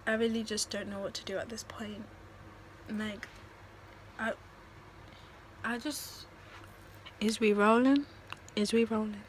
I really just don't know what to do at this point. Like, I just... Is we rolling? Is we rolling?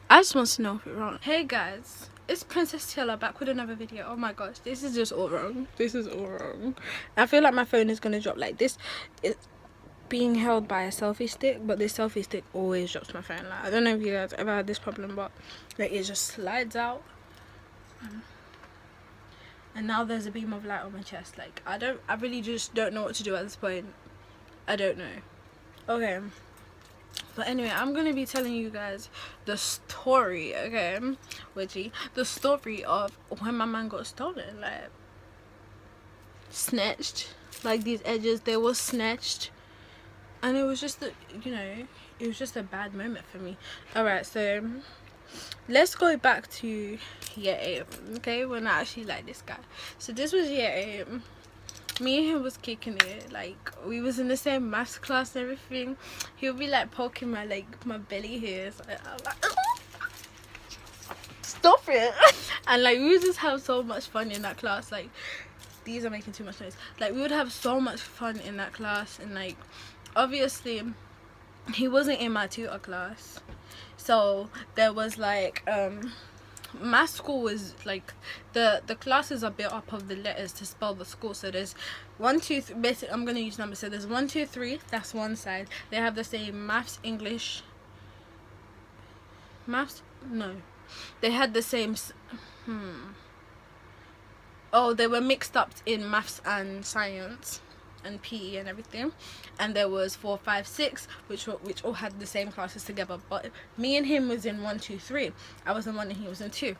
I just want to know if we're rolling. Hey guys, it's Princess Tilla back with another video. Oh my gosh, this is just all wrong. This is all wrong. I feel like my phone is gonna drop. Like, this is being held by a selfie stick, but this selfie stick always drops my phone. Like, I don't know if you guys ever had this problem, but like, it just slides out. And now there's a beam of light on my chest. Like, I really just don't know what to do at this point. I don't know. Okay, but anyway, I'm gonna be telling you guys the story, okay, the story of when my man got stolen. Like, snatched. Like, these edges, they were snatched, and it was just it was just a bad moment for me. All right, so let's go back to year 8, okay, when I actually liked this guy. So this was year 8. Me and him was kicking it. Like, we was in the same maths class and everything. He would be like poking my belly hairs. I was like, stop it. And like, we would just have so much fun in that class. Like, these are making too much noise. Like, we would have so much fun in that class. And like, obviously he wasn't in my tutor class, so there was like my school was like, the classes are built up of the letters to spell the school. So there's 1, 2, 3, basically I'm gonna use numbers. So there's 1, 2, 3, that's one side. They have the same maths, English, maths, no, they had the same oh, they were mixed up in maths and science and PE and everything. And there was 4, 5, 6, which all had the same classes together. But me and him was in 1, 2, 3. I was in 1 and he was in 2.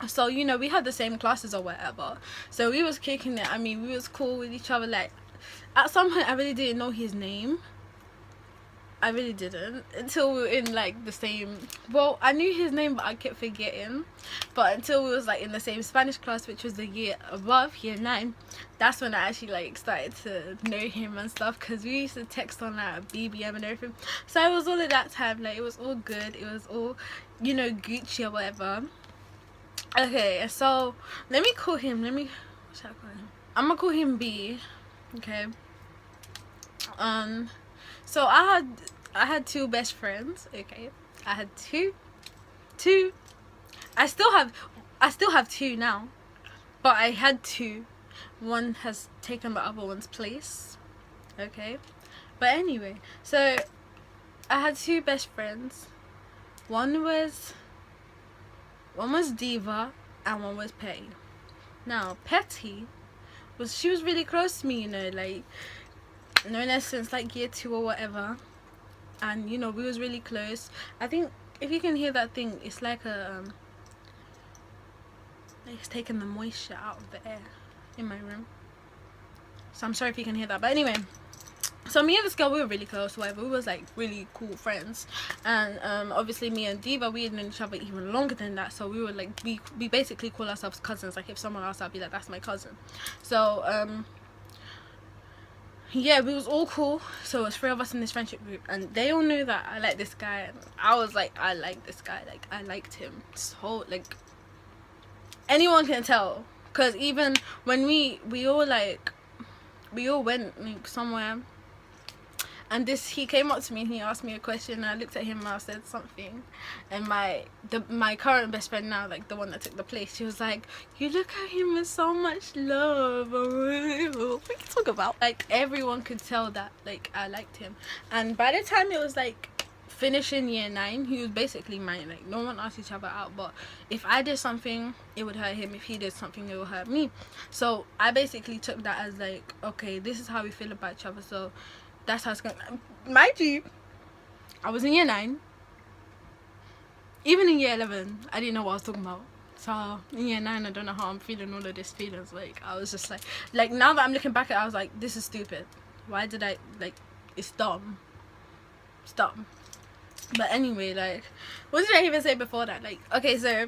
So, you know, we had the same classes or whatever. So we was kicking it. I mean, we was cool with each other. Like, at some point I really didn't know his name. I really didn't, until we were in like the same, well, I knew his name but I kept forgetting. But until we was like in the same Spanish class, which was the year above, year 9, that's when I actually like started to know him and stuff, because we used to text on like BBM and everything. So it was all of that time, like, it was all good, it was all, you know, Gucci or whatever. Okay, so let me call him, what should I call him? I'm gonna call him B. Okay. So I had 2 best friends. Okay, I had two. I still have 2 now, but I had 2. One has taken the other one's place. Okay, but anyway, so I had 2 best friends. One was Diva and one was Petty. Now Petty she was really close to me, you know, like, known us since like year 2 or whatever, and you know, we was really close. I think if you can hear that thing, it's like a it's taking the moisture out of the air in my room, so I'm sorry if you can hear that. But anyway, so me and this girl, we were really close, whatever. We was like really cool friends. And obviously me and Diva, we had known each other even longer than that. So we were like, we basically call ourselves cousins. Like, if someone else, I'd be like, that's my cousin. So yeah, we was all cool. So it was 3 of us in this friendship group, and they all knew that I like this guy, and I was like, I like this guy, like, I liked him. So like, anyone can tell, because even when we all went like somewhere, and he came up to me and he asked me a question, and I looked at him and I said something, and my current best friend now, like the one that took the place, she was like, you look at him with so much love. We can talk about, like, everyone could tell that like I liked him. And by the time it was like finishing year 9, he was basically mine. Like, no one asked each other out, but if I did something, it would hurt him. If he did something, it would hurt me. So I basically took that as like, okay, this is how we feel about each other, so that's how it's going. Mind you, I was in year 9. Even in year 11, I didn't know what I was talking about. So in year 9, I don't know how I'm feeling all of these feelings. Like, I was just like now that I'm looking back at it, I was like, this is stupid. Why did I, like, it's dumb. It's dumb. But anyway, like, what did I even say before that? Like, okay, so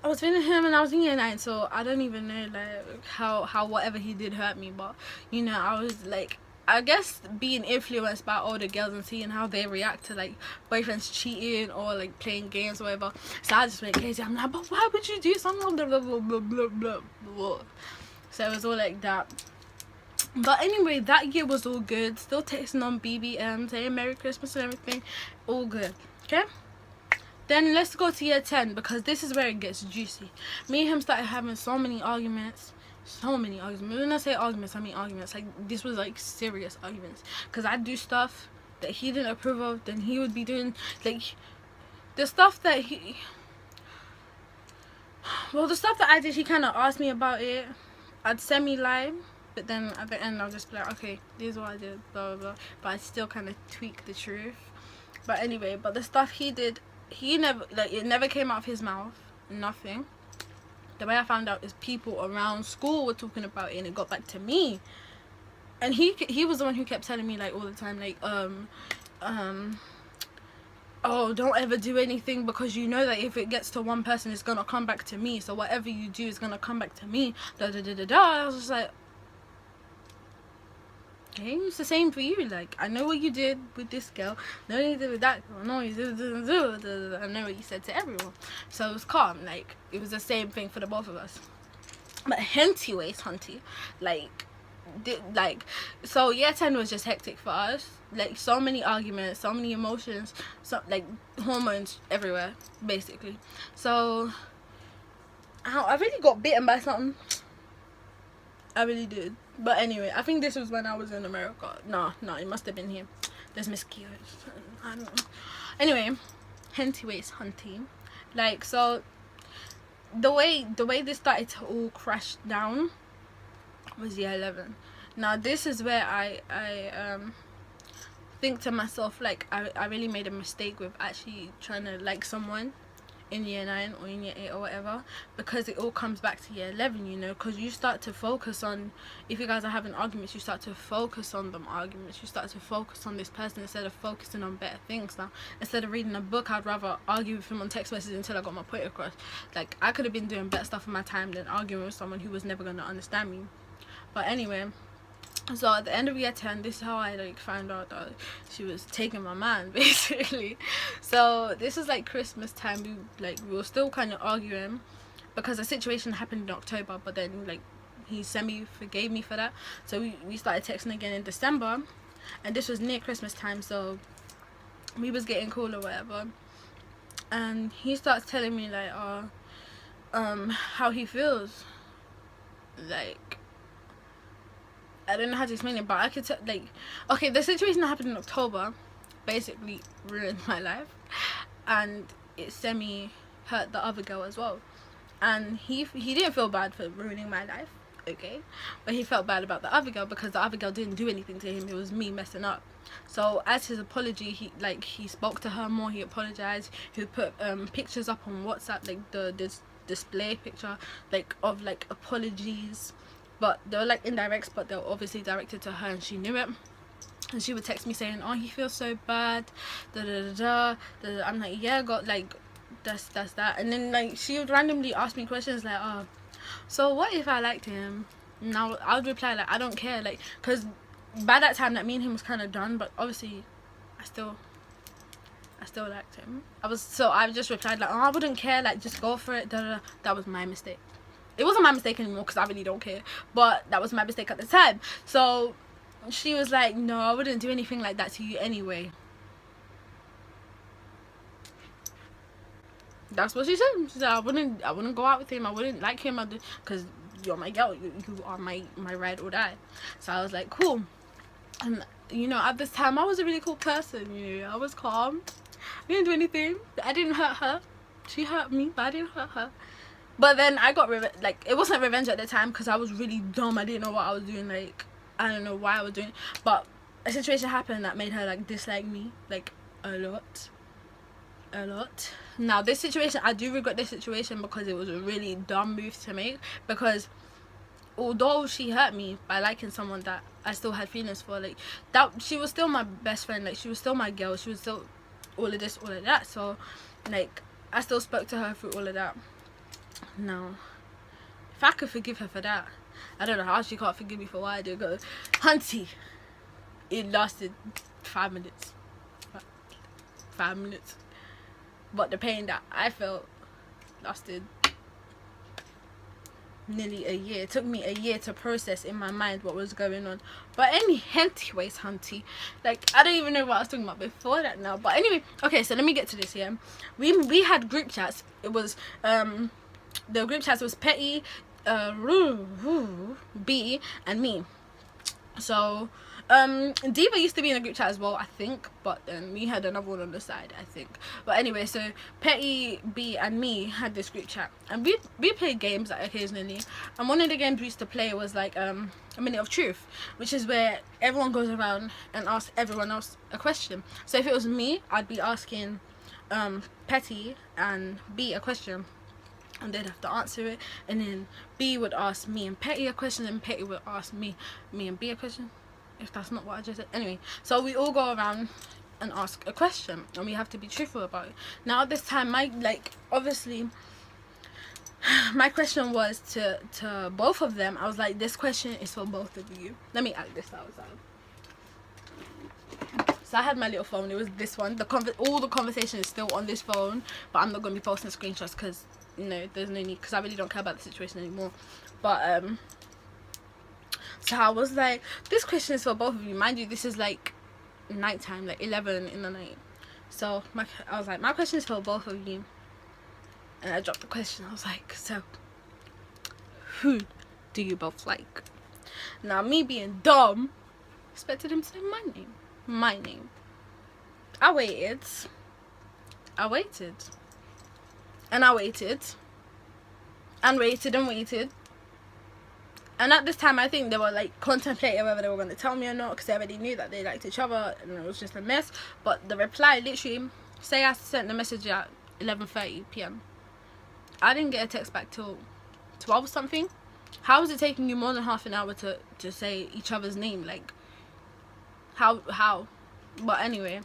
I was feeling him and I was in year 9, so I don't even know like how whatever he did hurt me. But you know, I was like, I guess being influenced by older girls and seeing how they react to like boyfriends cheating or like playing games or whatever. So I just went crazy. I'm like, but why would you do something? Blah, blah, blah, blah, blah, blah, blah. So it was all like that. But anyway, that year was all good. Still texting on BBM, saying Merry Christmas and everything. All good. Okay? Then let's go to year 10, because this is where it gets juicy. Me and him started having so many arguments. So many arguments. When I say arguments, I mean arguments. Like, this was like serious arguments. Because I do stuff that he didn't approve of. Then he would be doing, like, the stuff that he... Well, the stuff that I did, he kind of asked me about it. I'd semi-lie. But then at the end, I'll just be like, okay, this is what I did, blah, blah, blah. But I still kind of tweak the truth. But anyway, but the stuff he did, he never, like, it never came out of his mouth. Nothing. The way I found out is people around school were talking about it, and it got back to me. And he was the one who kept telling me, like, all the time, like, oh, don't ever do anything, because you know that if it gets to one person, it's gonna come back to me. So whatever you do is gonna come back to me. Da da da da da. I was just like, okay, it's the same for you. Like, I know what you did with this girl. No, you did with that girl. No, you did. I know what you said to everyone. So it was calm. Like, it was the same thing for the both of us. But anyways, hunty, like, so year 10 was just hectic for us. Like, so many arguments, so many emotions, so like hormones everywhere, basically. So I really got bitten by something. I really did. But anyway, I think this was when I was in America. No, it must have been here. There's mosquitoes. I don't know. Anyway, anyways, hunting. Like, so the way this started to all crash down was year 11. Now this is where I think to myself, like, I really made a mistake with actually trying to like someone in year 9 or in year 8 or whatever, because it all comes back to year 11, you know, because you start to focus on, if you guys are having arguments, you start to focus on them arguments, you start to focus on this person instead of focusing on better things. Now, instead of reading a book, I'd rather argue with him on text messages until I got my point across. Like, I could have been doing better stuff in my time than arguing with someone who was never going to understand me. But anyway, so at the end of year 10, this is how I like found out that she was taking my man, basically. So this is like Christmas time. We were still kind of arguing because the situation happened in October, but then like he semi forgave me for that. So we started texting again in December, and this was near Christmas time, so we was getting cool or whatever. And he starts telling me like, how he feels. Like, I don't know how to explain it, but I could tell, like, okay, the situation that happened in October basically ruined my life, and it semi hurt the other girl as well. And he didn't feel bad for ruining my life, okay, but he felt bad about the other girl because the other girl didn't do anything to him. It was me messing up. So as his apology, he spoke to her more. He apologized. He put pictures up on WhatsApp, like this display picture, like of like apologies. But they were like indirects, but they were obviously directed to her, and she knew it. And she would text me saying, oh, he feels so bad, da da da da. I'm like, yeah, got like that's that. And then like she would randomly ask me questions like, oh, so what if I liked him? Now I would reply like, I don't care, like, because by that time that me and him was kind of done, but obviously I still liked him. I just replied like, oh, I wouldn't care, like, just go for it, da da da. That was my mistake. It wasn't my mistake anymore because I really don't care, but that was my mistake at the time. So she was like, no, I wouldn't do anything like that to you anyway. That's what she said. She said I wouldn't go out with him, I wouldn't like him, because you're my girl, you are my ride or die. So I was like, cool. And you know, at this time I was a really cool person, you know, I was calm, I didn't do anything, I didn't hurt her, she hurt me, but I didn't hurt her. But then I got like, it wasn't revenge at the time because I was really dumb. I didn't know what I was doing. Like, I don't know why I was doing it. But a situation happened that made her like dislike me, like, a lot. Now this situation, I do regret this situation because it was a really dumb move to make, because although she hurt me by liking someone that I still had feelings for, like, that she was still my best friend, like, she was still my girl, she was still all of this, all of that. So like, I still spoke to her through all of that. No, if I could forgive her for that, I don't know how she can't forgive me for what I did. Go, hunty, it lasted 5 minutes. 5 minutes. But the pain that I felt lasted nearly a year. It took me a year to process in my mind what was going on. But anyways, hunty, like, I don't even know what I was talking about before that now. But anyway, okay, so let me get to this. Yeah, we had group chats. It was the group chats was Petty, B, and me. So Diva used to be in a group chat as well, I think, but then we had another one on the side, I think. But anyway, so Petty, B, and me had this group chat, and we played games like occasionally. And one of the games we used to play was like a minute of truth, which is where everyone goes around and asks everyone else a question. So if it was me, I'd be asking Petty and B a question, and they'd have to answer it, and then B would ask me and Petty a question, and Petty would ask me and B a question, if that's not what I just said. Anyway, so we all go around and ask a question, and we have to be truthful about it. Now at this time, obviously my question was to both of them. I was like, this question is for both of you. Let me act this out. So I had my little phone. It was this one. All the conversation is still on this phone, but I'm not going to be posting screenshots because, you know, there's no need, because I really don't care about the situation anymore. But so I was like, this question is for both of you. Mind you, this is like nighttime, like 11 in the night. So I was like, my question is for both of you. And I dropped the question. I was like, so who do you both like? Now me being dumb, expected him to say my name. I waited. And I waited. And at this time, I think they were like contemplating whether they were going to tell me or not, because they already knew that they liked each other, and it was just a mess. But the reply, literally, say I sent the message at 11:30 p.m. I didn't get a text back till 12 or something. How is it taking you more than half an hour to say each other's name? Like, how? But anyway,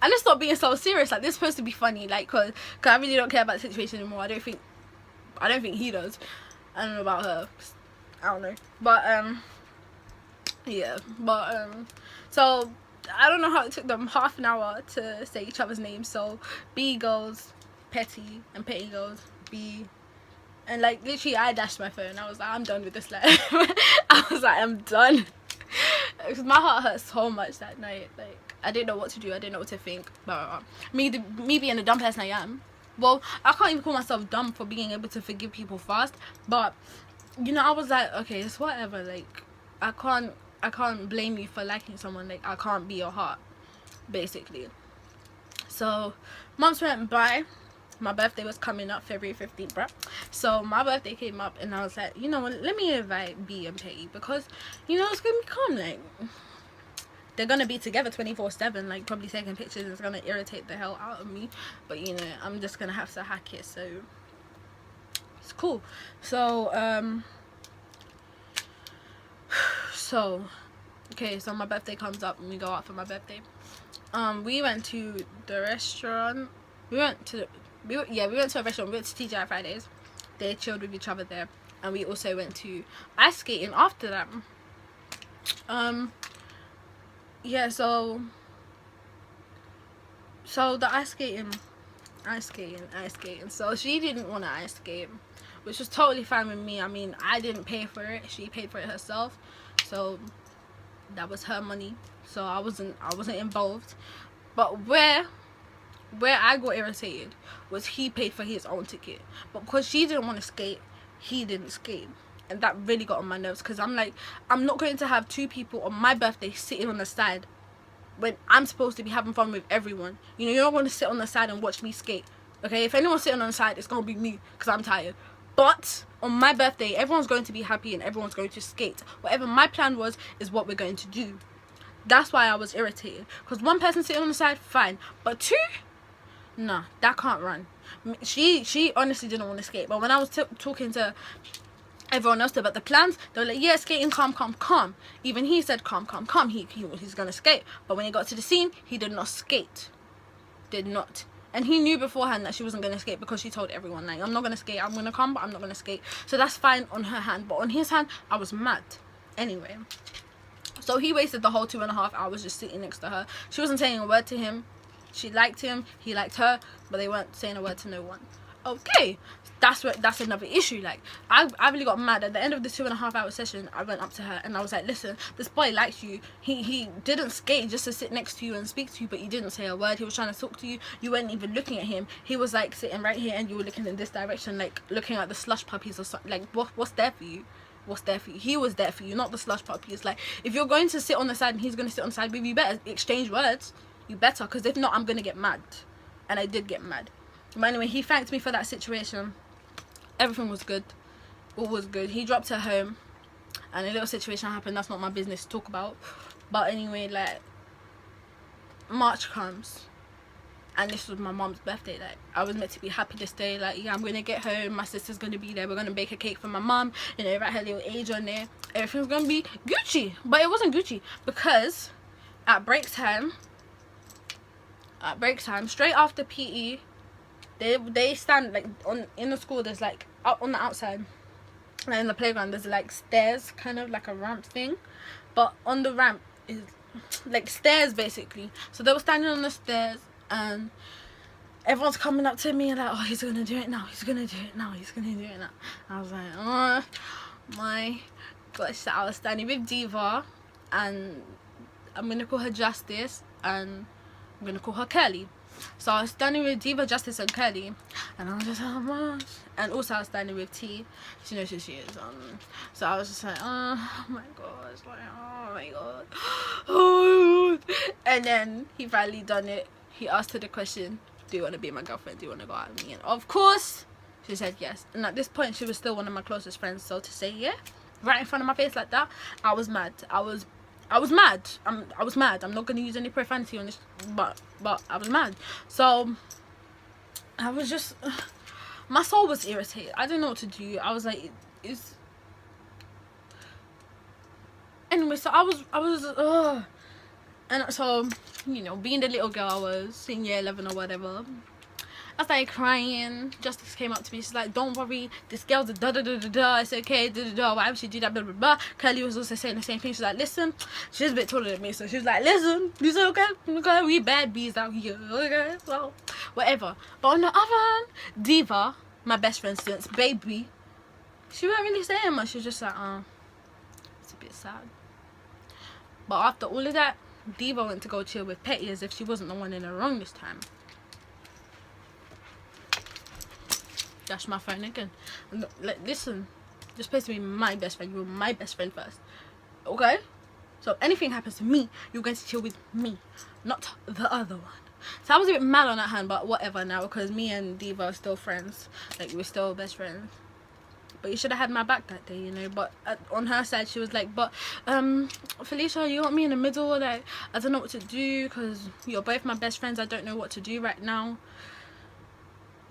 I just stopped being so serious. Like, this is supposed to be funny, like, cause I really don't care about the situation anymore. I don't think he does. I don't know about her. I don't know. But yeah. But so I don't know how it took them half an hour to say each other's names. So B goes Petty, and Petty goes B, and like literally I dashed my phone. I was like, I'm done with this life. I was like, I'm done. Because my heart hurt so much that night. Like, I didn't know what to do. I didn't know what to think. But me being the dumb person I am. Well, I can't even call myself dumb for being able to forgive people fast. But, you know, I was like, okay, it's whatever. Like, I can't blame you for liking someone. Like, I can't be your heart, basically. So, months went by. My birthday was coming up, February 15th, bruh. So my birthday came up, and I was like, you know what, let me invite B and Petty, because, you know, it's gonna be calm. Like, they're gonna be together 24/7, like, probably taking pictures. It's gonna irritate the hell out of me, but, you know, I'm just gonna have to hack it, so it's cool. So okay, so my birthday comes up, and we go out for my birthday. We went to the restaurant. We went to a restaurant. We went to TGI Fridays. They chilled with each other there, and we also went to ice skating after that. Yeah, so the ice skating. So she didn't want to ice skate, which was totally fine with me. I mean, I didn't pay for it. She paid for it herself, so that was her money. So I wasn't involved. But where I got irritated was he paid for his own ticket, but because she didn't want to skate, he didn't skate, and that really got on my nerves, because I'm like, I'm not going to have two people on my birthday sitting on the side when I'm supposed to be having fun with everyone. You know, you're not going to sit on the side and watch me skate. Okay, if anyone's sitting on the side, it's going to be me, because I'm tired. But on my birthday, everyone's going to be happy and everyone's going to skate. Whatever my plan was is what we're going to do. That's why I was irritated, because one person sitting on the side, fine, but two, nah, that can't run. She honestly didn't want to skate, but when I was talking to everyone else about the plans, they were like, yeah, skating, calm. Even he said calm. He's gonna skate, but when he got to the scene, he did not skate. And he knew beforehand that she wasn't gonna skate, because she told everyone, like, I'm not gonna skate, I'm gonna come, but I'm not gonna skate. So that's fine on her hand, but on his hand, I was mad. Anyway, So he wasted the whole 2.5 hours just sitting next to her. She wasn't saying a word to him. She liked him, he liked her, but they weren't saying a word to no one. Okay, that's another issue. Like, I really got mad at the end of the 2.5 hour session. I went up to her and I was like, listen, this boy likes you. He didn't skate just to sit next to you and speak to you, but he didn't say a word. He was trying to talk to you. You weren't even looking at him. He was like sitting right here and you were looking in this direction, like looking at the slush puppies or something. Like, what's there for you? What's there for you? He was there for you, not the slush puppies. Like, if you're going to sit on the side and he's going to sit on the side with you, better exchange words. You better, because if not, I'm gonna get mad. And I did get mad. But anyway, he thanked me for that situation. Everything was good. All was good. He dropped her home and a little situation happened. That's not my business to talk about. But anyway, like, March comes and this was my mom's birthday. Like, I was meant to be happy this day. Like, yeah, I'm gonna get home, my sister's gonna be there, we're gonna bake a cake for my mom, you know, write her little age on there. Everything's gonna be Gucci. But it wasn't Gucci, because at break time, straight after PE, they stand like in the school. There's like out on the outside, like in the playground, there's like stairs, kind of like a ramp thing, but on the ramp is like stairs basically. So they were standing on the stairs and everyone's coming up to me and like, oh, he's gonna do it now, he's gonna do it now, he's gonna do it now. I was like, oh my gosh. So I was standing with Diva, and I'm gonna call her Justice, and I'm gonna call her Curly. So I was standing with Diva, Justice and Curly, and I was just like, oh my. And also I was standing with T. She knows who she is. So I was just like, oh my gosh, like, oh my god, oh. And then he finally done it. He asked her the question, do you want to be my girlfriend, do you want to go out with me? And of course she said yes. And at this point she was still one of my closest friends, so to say yeah right in front of my face like that, I was mad. I was mad. I was mad. I'm not gonna use any profanity on this, but I was mad. So I was just, my soul was irritated. I didn't know what to do. I was like, it's anyway. So I was and so, you know, being the little girl I was in year 11 or whatever, I started crying. Justice came up to me. She's like, don't worry, this girl's a da da da da da. It's okay, da da da. Why would she do that? Blah blah blah. Curly was also saying the same thing. She's like, listen, she's a bit taller than me, so she was like, listen, you say okay, okay, we bad bees out here, okay, so whatever. But on the other hand, Diva, my best friend since baby, she wasn't really saying much. She was just like, it's a bit sad. But after all of that, Diva went to go chill with Petty as if she wasn't the one in the wrong this time. That's my phone again. Like, listen, you're supposed to be my best friend. You were my best friend first, okay? So if anything happens to me, you're going to chill with me, not the other one. So I was a bit mad on that hand, but whatever now, because me and Diva are still friends. Like, we're still best friends. But you should have had my back that day, you know. But on her side, she was like, but Felicia, you want me in the middle? Like, I don't know what to do because you're both my best friends. I don't know what to do right now.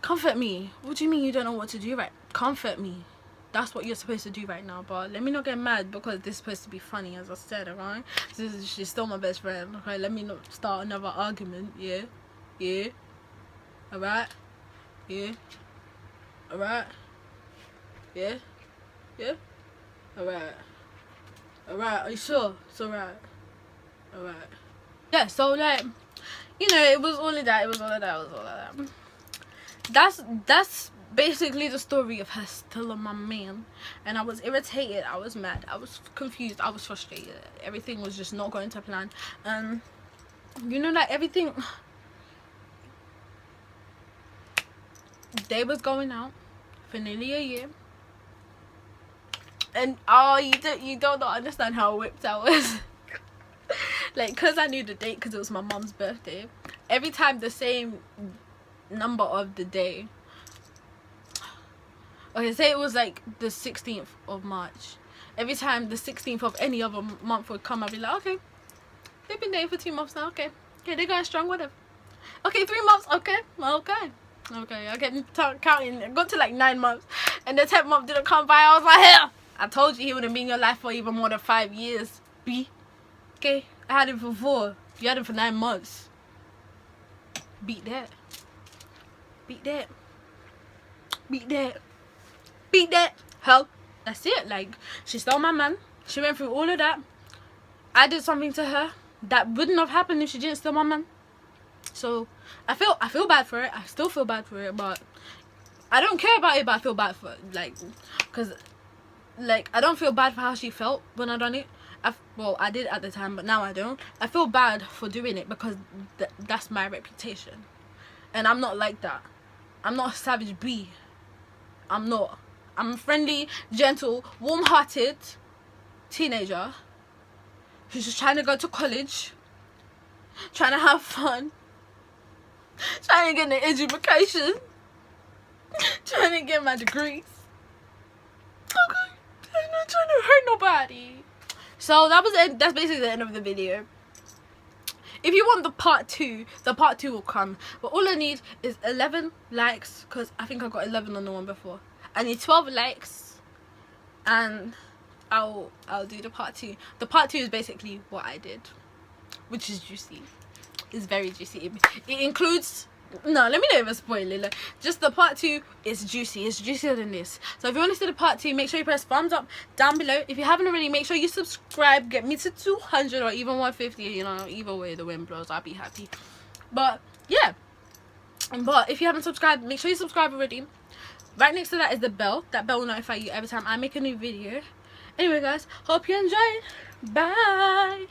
Comfort me. What do you mean you don't know what to do right? Comfort me. That's what you're supposed to do right now. But let me not get mad because this is supposed to be funny, as I said, alright? She's still my best friend. Okay, let me not start another argument. Yeah? Yeah? Alright? Yeah? Alright? Yeah? Yeah? Alright. Alright, are you sure? It's alright. Alright. Yeah, so like, you know, it was all of that. It was all of that. It was all of that. That's basically the story of her still on my man. And I was irritated, I was mad, I was confused, I was frustrated. Everything was just not going to plan. You know, like everything, they was going out for nearly a year. And oh, you don't understand how whipped I was. Like, because I knew the date, because it was my mom's birthday. Every time the same number of the day, okay, say it was like the 16th of March, every time the 16th of any other month would come, I'd be like, okay, they've been dating for 2 months now, okay, they're going strong, whatever, okay, 3 months, okay, I kept counting. It got to like 9 months and the 10th month didn't come by. I was like, hell, I told you he wouldn't be in your life for even more than 5 years, B. Okay, I had him for 4, you had him for 9 months. Beat that. Beat that. Beat that. Beat that. Hell, that's it. Like, she stole my man. She went through all of that. I did something to her that wouldn't have happened if she didn't steal my man. So I feel bad for it. I still feel bad for it, but I don't care about it. But I feel bad for it, like, cause like I don't feel bad for how she felt when I done it. Well, I did at the time, but now I don't. I feel bad for doing it because that's my reputation, and I'm not like that. I'm not a savage bee. I'm not. I'm a friendly, gentle, warm-hearted teenager who's just trying to go to college, trying to have fun, trying to get an education, trying to get my degrees. Okay, I'm not trying to hurt nobody. So that was it. That's basically the end of the video. If you want the part 2, the part 2 will come. But all I need is 11 likes, because I think I got 11 on the one before. I need 12 likes, and I'll do the part 2. The part 2 is basically what I did, which is juicy. It's very juicy. It includes, no, let me not even spoil it. Like, just the part 2 is juicy. It's juicier than this. So if you want to see the part 2, make sure you press thumbs up down below. If you haven't already, make sure you subscribe. Get me to 200 or even 150. You know, either way the wind blows, I'll be happy. But yeah, but if you haven't subscribed, make sure you subscribe already. Right next to that is the bell. That bell will notify you every time I make a new video. Anyway guys, hope you enjoyed. Bye.